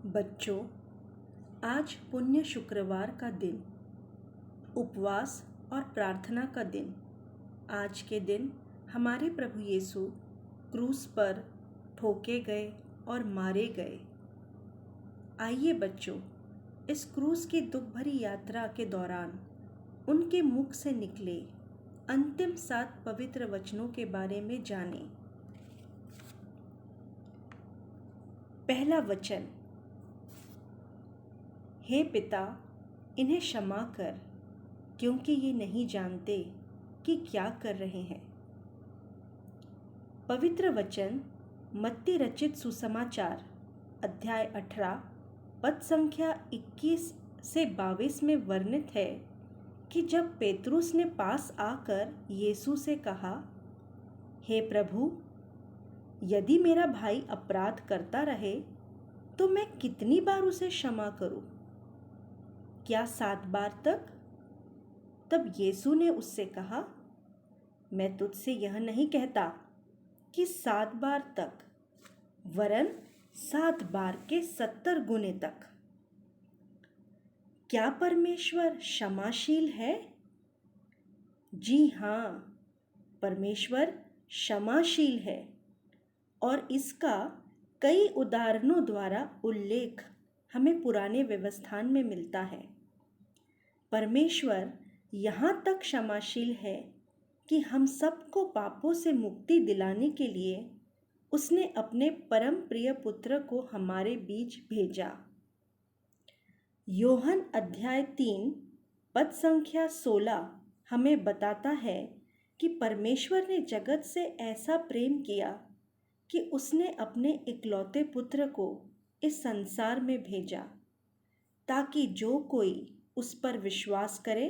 बच्चों, आज पुण्य शुक्रवार का दिन, उपवास और प्रार्थना का दिन। आज के दिन हमारे प्रभु यीशु क्रूस पर ठोके गए और मारे गए। आइए बच्चों, इस क्रूस की दुख भरी यात्रा के दौरान उनके मुख से निकले अंतिम 7 पवित्र वचनों के बारे में जानें। पहला वचन, हे पिता, इन्हें क्षमा कर, क्योंकि ये नहीं जानते कि क्या कर रहे हैं। पवित्र वचन मत्ती रचित सुसमाचार अध्याय 18 पद संख्या 21 से 22 में वर्णित है कि जब पेतरुस ने पास आकर यीशु से कहा, हे प्रभु, यदि मेरा भाई अपराध करता रहे तो मैं कितनी बार उसे क्षमा करूं? क्या 7 बार तक? तब यीशु ने उससे कहा, मैं तुझसे यह नहीं कहता कि 7 बार तक, वरन 7 बार के 70 गुने तक। क्या परमेश्वर क्षमाशील है? जी हाँ, परमेश्वर क्षमाशील है और इसका कई उदाहरणों द्वारा उल्लेख हमें पुराने व्यवस्थान में मिलता है। परमेश्वर यहाँ तक क्षमाशील है कि हम सबको पापों से मुक्ति दिलाने के लिए उसने अपने परम प्रिय पुत्र को हमारे बीच भेजा। योहन अध्याय 3 पद संख्या 16 हमें बताता है कि परमेश्वर ने जगत से ऐसा प्रेम किया कि उसने अपने इकलौते पुत्र को इस संसार में भेजा, ताकि जो कोई उस पर विश्वास करे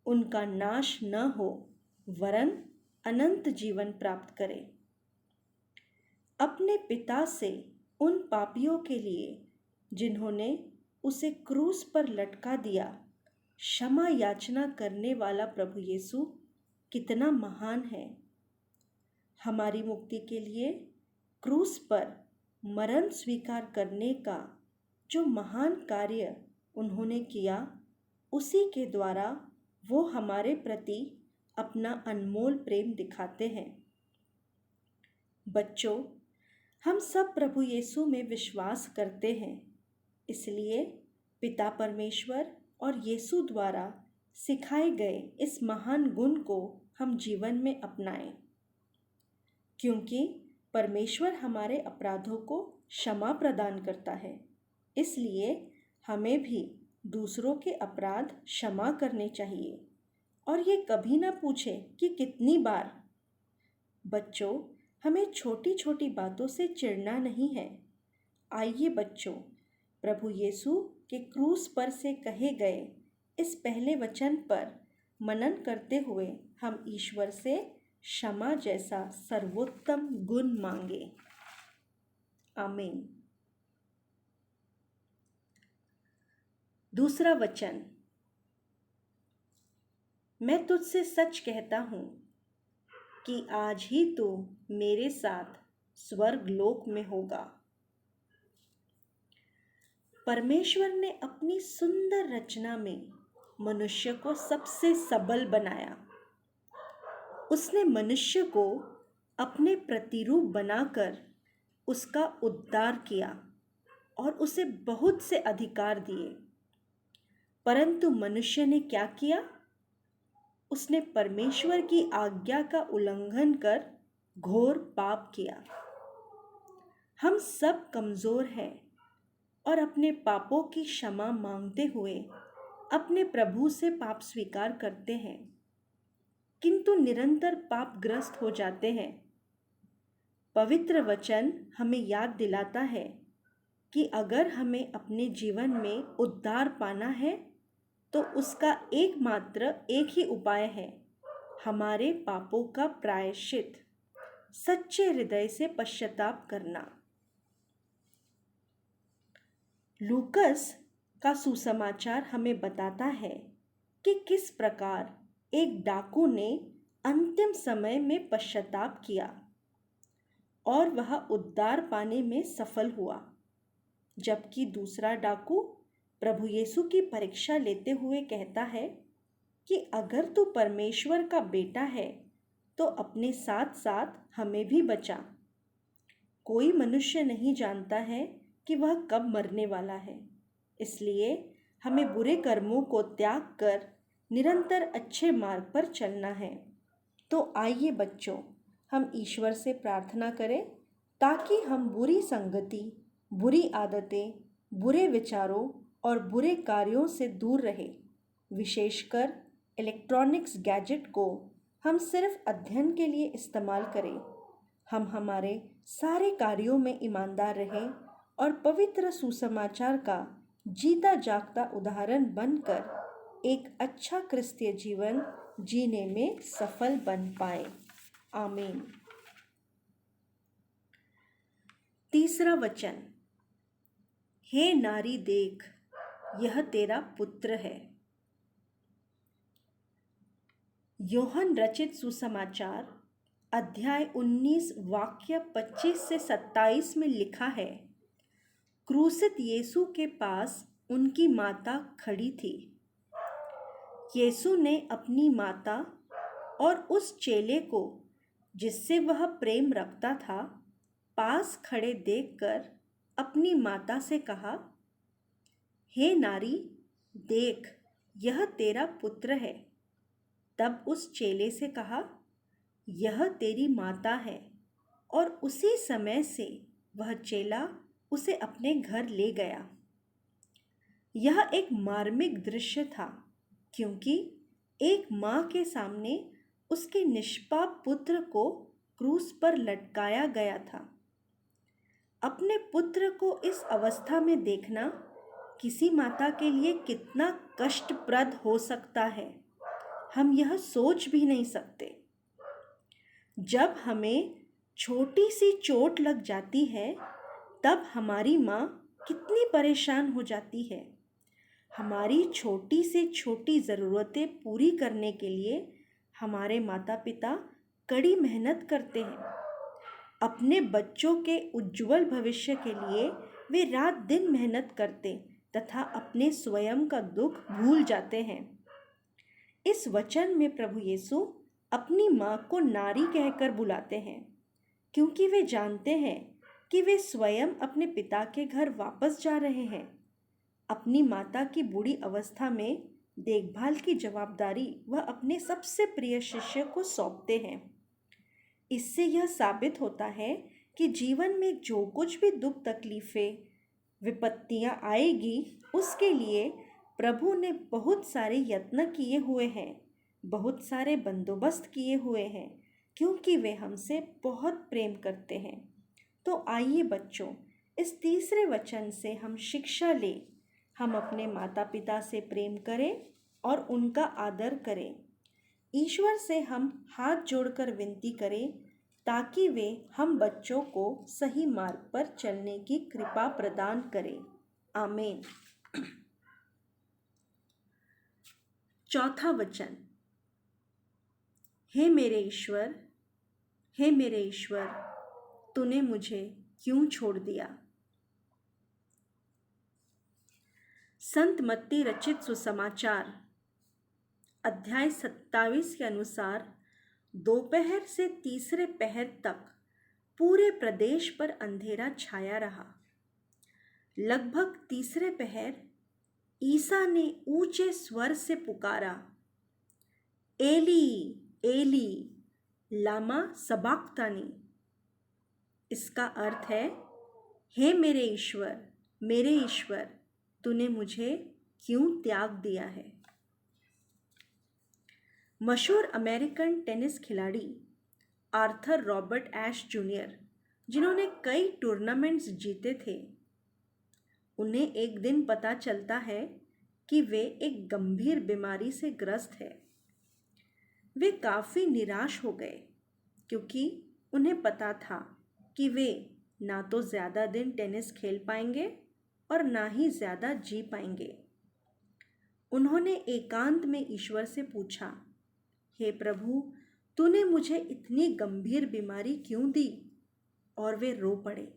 उनका नाश न हो, वरन अनंत जीवन प्राप्त करे। अपने पिता से उन पापियों के लिए जिन्होंने उसे क्रूस पर लटका दिया, क्षमा याचना करने वाला प्रभु यीशु कितना महान है। हमारी मुक्ति के लिए क्रूस पर मरण स्वीकार करने का जो महान कार्य उन्होंने किया, उसी के द्वारा वो हमारे प्रति अपना अनमोल प्रेम दिखाते हैं। बच्चों, हम सब प्रभु यीशु में विश्वास करते हैं, इसलिए पिता परमेश्वर और यीशु द्वारा सिखाए गए इस महान गुण को हम जीवन में अपनाएं, क्योंकि परमेश्वर हमारे अपराधों को क्षमा प्रदान करता है। इसलिए हमें भी दूसरों के अपराध क्षमा करने चाहिए और ये कभी ना पूछे कि कितनी बार। बच्चों, हमें छोटी छोटी बातों से चिढ़ना नहीं है। आइए बच्चों, प्रभु यीशु के क्रूस पर से कहे गए इस पहले वचन पर मनन करते हुए हम ईश्वर से क्षमा जैसा सर्वोत्तम गुण मांगे। आमीन। दूसरा वचन, मैं तुझसे सच कहता हूँ कि आज ही तू मेरे साथ स्वर्ग लोक में होगा। परमेश्वर ने अपनी सुंदर रचना में मनुष्य को सबसे सबल बनाया। उसने मनुष्य को अपने प्रतिरूप बनाकर उसका उद्धार किया और उसे बहुत से अधिकार दिए। परंतु मनुष्य ने क्या किया? उसने परमेश्वर की आज्ञा का उल्लंघन कर घोर पाप किया। हम सब कमज़ोर हैं और अपने पापों की क्षमा मांगते हुए अपने प्रभु से पाप स्वीकार करते हैं, किंतु निरंतर पापग्रस्त हो जाते हैं। पवित्र वचन हमें याद दिलाता है कि अगर हमें अपने जीवन में उद्धार पाना है तो उसका एकमात्र एक ही उपाय है, हमारे पापों का प्रायश्चित, सच्चे हृदय से पश्चाताप करना। लूकस का सुसमाचार हमें बताता है कि किस प्रकार एक डाकू ने अंतिम समय में पश्चाताप किया और वह उद्धार पाने में सफल हुआ। जबकि दूसरा डाकू प्रभु यीशु की परीक्षा लेते हुए कहता है कि अगर तू परमेश्वर का बेटा है तो अपने साथ साथ हमें भी बचा। कोई मनुष्य नहीं जानता है कि वह कब मरने वाला है, इसलिए हमें बुरे कर्मों को त्याग कर निरंतर अच्छे मार्ग पर चलना है। तो आइए बच्चों, हम ईश्वर से प्रार्थना करें ताकि हम बुरी संगति, बुरी आदतें, बुरे विचारों और बुरे कार्यों से दूर रहें। विशेषकर इलेक्ट्रॉनिक्स गैजेट को हम सिर्फ अध्ययन के लिए इस्तेमाल करें। हम हमारे सारे कार्यों में ईमानदार रहें और पवित्र सुसमाचार का जीता जागता उदाहरण बनकर एक अच्छा क्रिस्तीय जीवन जीने में सफल बन पाए। आमीन। तीसरा वचन, हे नारी देख, यह तेरा पुत्र है। यूहन्ना रचित सुसमाचार अध्याय 19 वाक्य 25 से 27 में लिखा है, क्रूसित यीशु के पास उनकी माता खड़ी थी। यीशु ने अपनी माता और उस चेले को जिससे वह प्रेम रखता था पास खड़े देखकर अपनी माता से कहा, हे नारी देख, यह तेरा पुत्र है। तब उस चेले से कहा, यह तेरी माता है। और उसी समय से वह चेला उसे अपने घर ले गया। यह एक मार्मिक दृश्य था, क्योंकि एक माँ के सामने उसके निष्पाप पुत्र को क्रूस पर लटकाया गया था। अपने पुत्र को इस अवस्था में देखना किसी माता के लिए कितना कष्टप्रद हो सकता है, हम यह सोच भी नहीं सकते। जब हमें छोटी सी चोट लग जाती है तब हमारी माँ कितनी परेशान हो जाती है। हमारी छोटी से छोटी ज़रूरतें पूरी करने के लिए हमारे माता पिता कड़ी मेहनत करते हैं। अपने बच्चों के उज्जवल भविष्य के लिए वे रात दिन मेहनत करते तथा अपने स्वयं का दुख भूल जाते हैं। इस वचन में प्रभु यीशु अपनी माँ को नारी कहकर बुलाते हैं, क्योंकि वे जानते हैं कि वे स्वयं अपने पिता के घर वापस जा रहे हैं। अपनी माता की बूढ़ी अवस्था में देखभाल की जवाबदारी वह अपने सबसे प्रिय शिष्य को सौंपते हैं। इससे यह साबित होता है कि जीवन में जो कुछ भी दुख तकलीफें विपत्तियाँ आएगी उसके लिए प्रभु ने बहुत सारे यत्न किए हुए हैं, बहुत सारे बंदोबस्त किए हुए हैं, क्योंकि वे हमसे बहुत प्रेम करते हैं। तो आइए बच्चों, इस तीसरे वचन से हम शिक्षा लें। हम अपने माता पिता से प्रेम करें और उनका आदर करें। ईश्वर से हम हाथ जोड़कर विनती करें ताकि वे हम बच्चों को सही मार्ग पर चलने की कृपा प्रदान करें। आमीन। चौथा वचन, हे मेरे ईश्वर, हे मेरे ईश्वर, तूने मुझे क्यों छोड़ दिया। संत मत्ती रचित सुसमाचार अध्याय 27 के अनुसार दोपहर से तीसरे पहर तक पूरे प्रदेश पर अंधेरा छाया रहा। लगभग तीसरे पहर ईसा ने ऊंचे स्वर से पुकारा, एली एली लामा सबक्तानी। इसका अर्थ है, हे मेरे ईश्वर, तूने मुझे क्यों त्याग दिया है। मशहूर अमेरिकन टेनिस खिलाड़ी आर्थर रॉबर्ट एश जूनियर, जिन्होंने कई टूर्नामेंट्स जीते थे, उन्हें एक दिन पता चलता है कि वे एक गंभीर बीमारी से ग्रस्त है। वे काफ़ी निराश हो गए, क्योंकि उन्हें पता था कि वे ना तो ज़्यादा दिन टेनिस खेल पाएंगे और ना ही ज़्यादा जी पाएंगे। उन्होंने एकांत में ईश्वर से पूछा, हे प्रभु, तूने मुझे इतनी गंभीर बीमारी क्यों दी। और वे रो पड़े।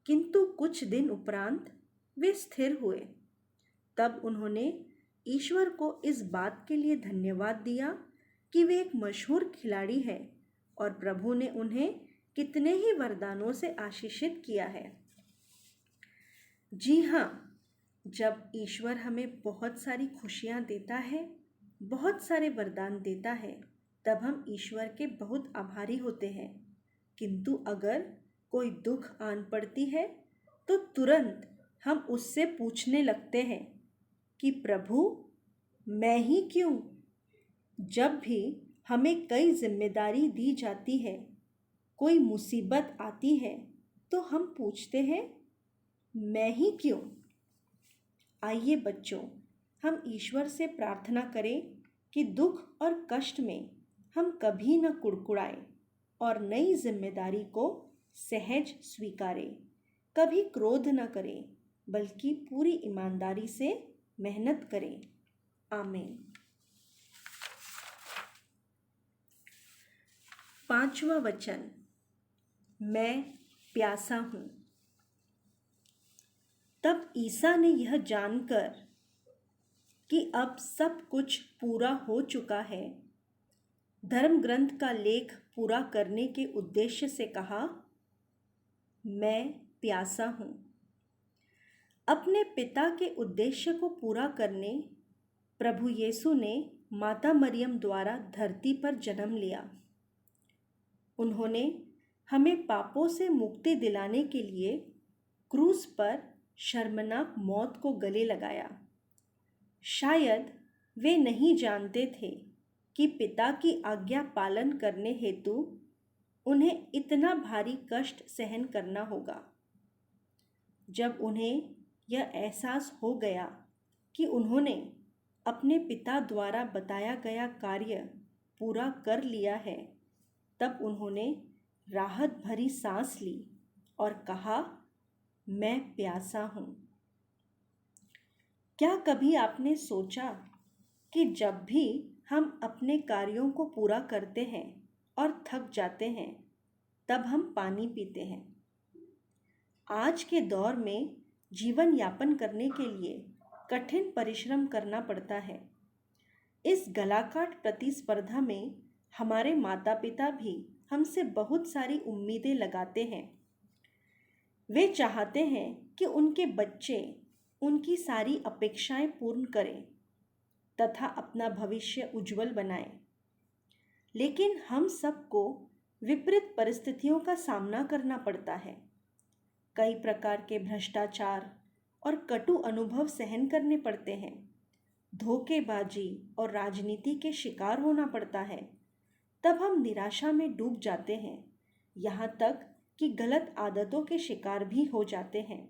किंतु कुछ दिन उपरांत वे स्थिर हुए। तब उन्होंने ईश्वर को इस बात के लिए धन्यवाद दिया कि वे एक मशहूर खिलाड़ी हैं और प्रभु ने उन्हें कितने ही वरदानों से आशीषित किया है। जी हाँ, जब ईश्वर हमें बहुत सारी खुशियाँ देता है, बहुत सारे वरदान देता है, तब हम ईश्वर के बहुत आभारी होते हैं। किंतु अगर कोई दुख आन पड़ती है तो तुरंत हम उससे पूछने लगते हैं कि प्रभु मैं ही क्यों। जब भी हमें कई जिम्मेदारी दी जाती है, कोई मुसीबत आती है, तो हम पूछते हैं मैं ही क्यों। आइए बच्चों, हम ईश्वर से प्रार्थना करें कि दुख और कष्ट में हम कभी न कुड़कुड़ाएं और नई जिम्मेदारी को सहज स्वीकारें। कभी क्रोध न करें, बल्कि पूरी ईमानदारी से मेहनत करें। आमीन। 5वां वचन, मैं प्यासा हूँ। तब ईसा ने यह जानकर कि अब सब कुछ पूरा हो चुका है, धर्म ग्रंथ का लेख पूरा करने के उद्देश्य से कहा, मैं प्यासा हूँ। अपने पिता के उद्देश्य को पूरा करने प्रभु यीशु ने माता मरियम द्वारा धरती पर जन्म लिया। उन्होंने हमें पापों से मुक्ति दिलाने के लिए क्रूस पर शर्मनाक मौत को गले लगाया। शायद वे नहीं जानते थे कि पिता की आज्ञा पालन करने हेतु उन्हें इतना भारी कष्ट सहन करना होगा। जब उन्हें यह एहसास हो गया कि उन्होंने अपने पिता द्वारा बताया गया कार्य पूरा कर लिया है, तब उन्होंने राहत भरी सांस ली और कहा, मैं प्यासा हूँ। क्या कभी आपने सोचा कि जब भी हम अपने कार्यों को पूरा करते हैं और थक जाते हैं, तब हम पानी पीते हैं। आज के दौर में जीवन यापन करने के लिए कठिन परिश्रम करना पड़ता है। इस गलाकाट प्रतिस्पर्धा में हमारे माता पिता भी हमसे बहुत सारी उम्मीदें लगाते हैं। वे चाहते हैं कि उनके बच्चे उनकी सारी अपेक्षाएं पूर्ण करें तथा अपना भविष्य उज्जवल बनाएं। लेकिन हम सबको विपरीत परिस्थितियों का सामना करना पड़ता है। कई प्रकार के भ्रष्टाचार और कटु अनुभव सहन करने पड़ते हैं। धोखेबाजी और राजनीति के शिकार होना पड़ता है। तब हम निराशा में डूब जाते हैं, यहाँ तक कि गलत आदतों के शिकार भी हो जाते हैं।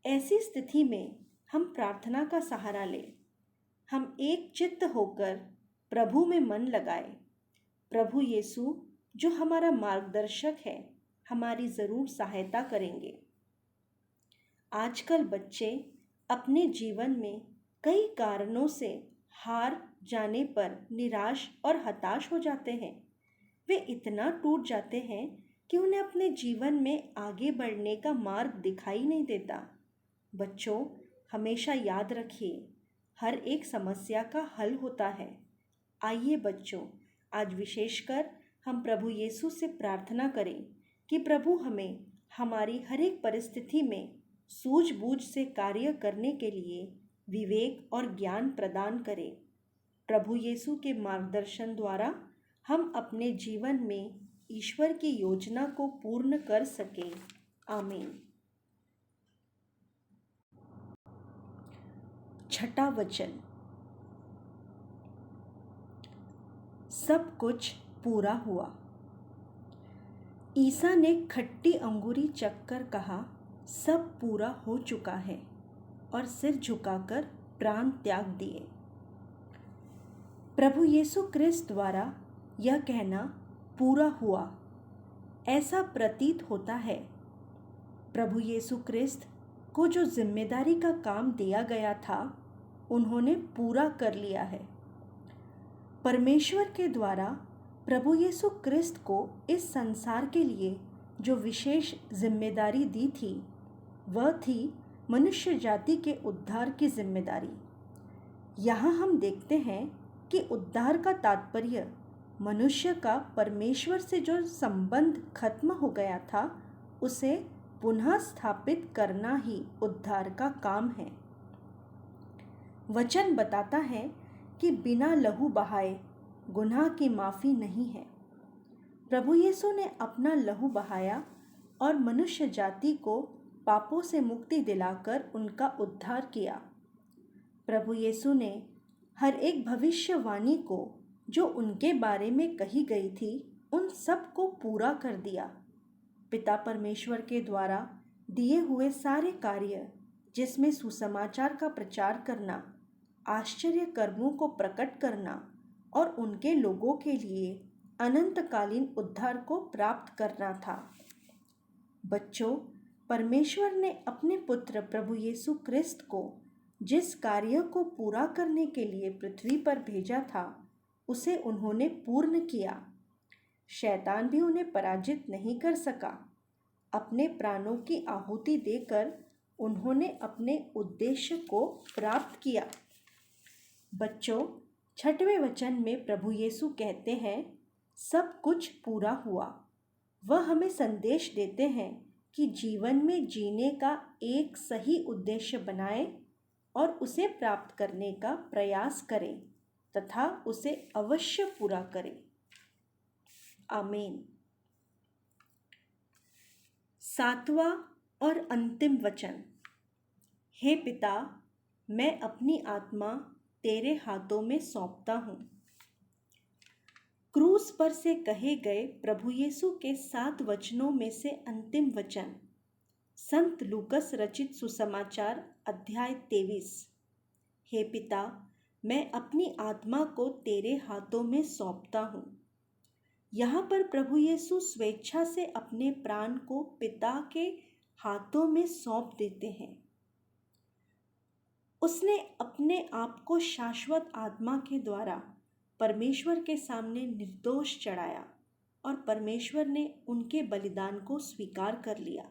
ऐसी स्थिति में हम प्रार्थना का सहारा लें। हम एक चित्त होकर प्रभु में मन लगाएं। प्रभु यीशु जो हमारा मार्गदर्शक है, हमारी ज़रूर सहायता करेंगे। आजकल बच्चे अपने जीवन में कई कारणों से हार जाने पर निराश और हताश हो जाते हैं। वे इतना टूट जाते हैं कि उन्हें अपने जीवन में आगे बढ़ने का मार्ग दिखाई नहीं देता। बच्चों, हमेशा याद रखिए, हर एक समस्या का हल होता है। आइए बच्चों, आज विशेषकर हम प्रभु यीशु से प्रार्थना करें कि प्रभु हमें हमारी हर एक परिस्थिति में सूझबूझ से कार्य करने के लिए विवेक और ज्ञान प्रदान करें। प्रभु यीशु के मार्गदर्शन द्वारा हम अपने जीवन में ईश्वर की योजना को पूर्ण कर सकें। आमीन। 6वां वचन, सब कुछ पूरा हुआ। ईसा ने खट्टी अंगूरी चखकर कहा, सब पूरा हो चुका है, और सिर झुकाकर प्राण त्याग दिए। प्रभु यीशु क्रिस्त द्वारा यह कहना पूरा हुआ, ऐसा प्रतीत होता है। प्रभु यीशु क्रिस्त को जो जिम्मेदारी का काम दिया गया था, उन्होंने पूरा कर लिया है। परमेश्वर के द्वारा प्रभु यीशु क्रिस्त को इस संसार के लिए जो विशेष जिम्मेदारी दी थी वह थी मनुष्य जाति के उद्धार की जिम्मेदारी। यहाँ हम देखते हैं कि उद्धार का तात्पर्य मनुष्य का परमेश्वर से जो संबंध खत्म हो गया था उसे पुनः स्थापित करना ही उद्धार का काम है। वचन बताता है कि बिना लहू बहाए गुनाह की माफ़ी नहीं है। प्रभु यीशु ने अपना लहू बहाया और मनुष्य जाति को पापों से मुक्ति दिलाकर उनका उद्धार किया। प्रभु यीशु ने हर एक भविष्यवाणी को जो उनके बारे में कही गई थी उन सब को पूरा कर दिया। पिता परमेश्वर के द्वारा दिए हुए सारे कार्य, जिसमें सुसमाचार का प्रचार करना, आश्चर्य कर्मों को प्रकट करना और उनके लोगों के लिए अनंतकालीन उद्धार को प्राप्त करना था। बच्चों, परमेश्वर ने अपने पुत्र प्रभु यीशु क्रिस्त को जिस कार्य को पूरा करने के लिए पृथ्वी पर भेजा था उसे उन्होंने पूर्ण किया। शैतान भी उन्हें पराजित नहीं कर सका। अपने प्राणों की आहुति देकर उन्होंने अपने उद्देश्य को प्राप्त किया। बच्चों, 6वें वचन में प्रभु यीशु कहते हैं, सब कुछ पूरा हुआ। वह हमें संदेश देते हैं कि जीवन में जीने का एक सही उद्देश्य बनाएं और उसे प्राप्त करने का प्रयास करें तथा उसे अवश्य पूरा करें। आमीन। 7वां और अंतिम वचन। हे पिता, मैं अपनी आत्मा तेरे हाथों में सौंपता हूँ। क्रूस पर से कहे गए प्रभु यीशु के 7 वचनों में से अंतिम वचन संत लूकस रचित सुसमाचार अध्याय 23। हे पिता, मैं अपनी आत्मा को तेरे हाथों में सौंपता हूँ। यहाँ पर प्रभु यीशु स्वेच्छा से अपने प्राण को पिता के हाथों में सौंप देते हैं। उसने अपने आप को शाश्वत आत्मा के द्वारा परमेश्वर के सामने निर्दोष चढ़ाया और परमेश्वर ने उनके बलिदान को स्वीकार कर लिया।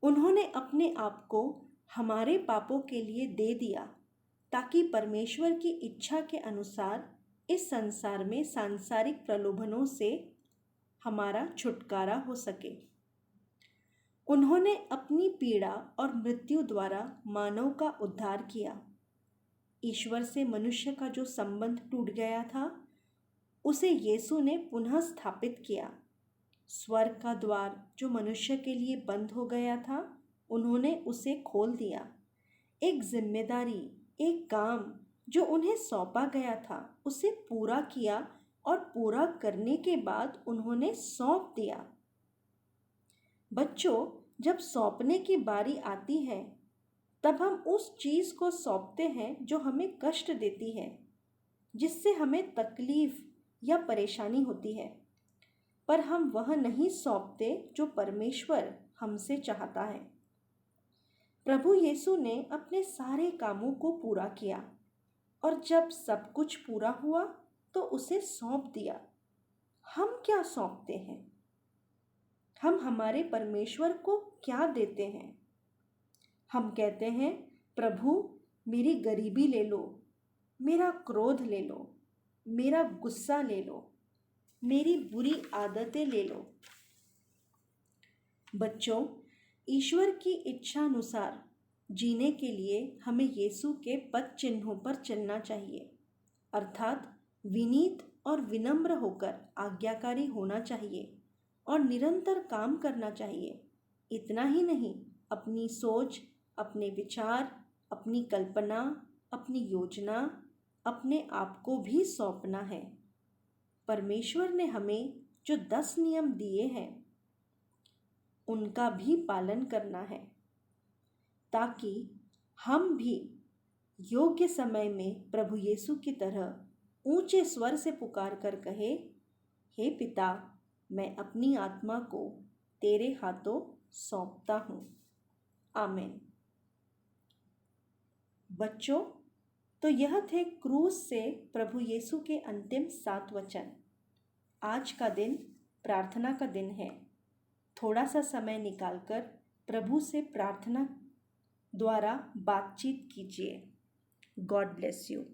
उन्होंने अपने आप को हमारे पापों के लिए दे दिया ताकि परमेश्वर की इच्छा के अनुसार इस संसार में सांसारिक प्रलोभनों से हमारा छुटकारा हो सके। उन्होंने अपनी पीड़ा और मृत्यु द्वारा मानव का उद्धार किया। ईश्वर से मनुष्य का जो संबंध टूट गया था उसे यीशु ने पुनः स्थापित किया। स्वर्ग का द्वार जो मनुष्य के लिए बंद हो गया था उन्होंने उसे खोल दिया। एक जिम्मेदारी, एक काम जो उन्हें सौंपा गया था उसे पूरा किया और पूरा करने के बाद उन्होंने सौंप दिया। बच्चों, जब सौंपने की बारी आती है तब हम उस चीज़ को सौंपते हैं जो हमें कष्ट देती है, जिससे हमें तकलीफ या परेशानी होती है, पर हम वह नहीं सौंपते जो परमेश्वर हमसे चाहता है। प्रभु यीशु ने अपने सारे कामों को पूरा किया और जब सब कुछ पूरा हुआ तो उसे सौंप दिया। हम क्या सौंपते हैं? हम हमारे परमेश्वर को क्या देते हैं? हम कहते हैं, प्रभु मेरी गरीबी ले लो, मेरा क्रोध ले लो, मेरा गुस्सा ले लो, मेरी बुरी आदतें ले लो। बच्चों, ईश्वर की इच्छा अनुसार जीने के लिए हमें यीशु के पद चिन्हों पर चलना चाहिए, अर्थात विनीत और विनम्र होकर आज्ञाकारी होना चाहिए और निरंतर काम करना चाहिए। इतना ही नहीं, अपनी सोच, अपने विचार, अपनी कल्पना, अपनी योजना, अपने आप को भी सौंपना है। परमेश्वर ने हमें जो 10 नियम दिए हैं उनका भी पालन करना है ताकि हम भी योग्य समय में प्रभु यीशु की तरह ऊंचे स्वर से पुकार कर कहे, हे पिता, मैं अपनी आत्मा को तेरे हाथों सौंपता हूँ। आमीन। बच्चों, तो यह थे क्रूस से प्रभु यीशु के अंतिम 7 वचन। आज का दिन प्रार्थना का दिन है। थोड़ा सा समय निकालकर प्रभु से प्रार्थना द्वारा बातचीत कीजिए। God bless you.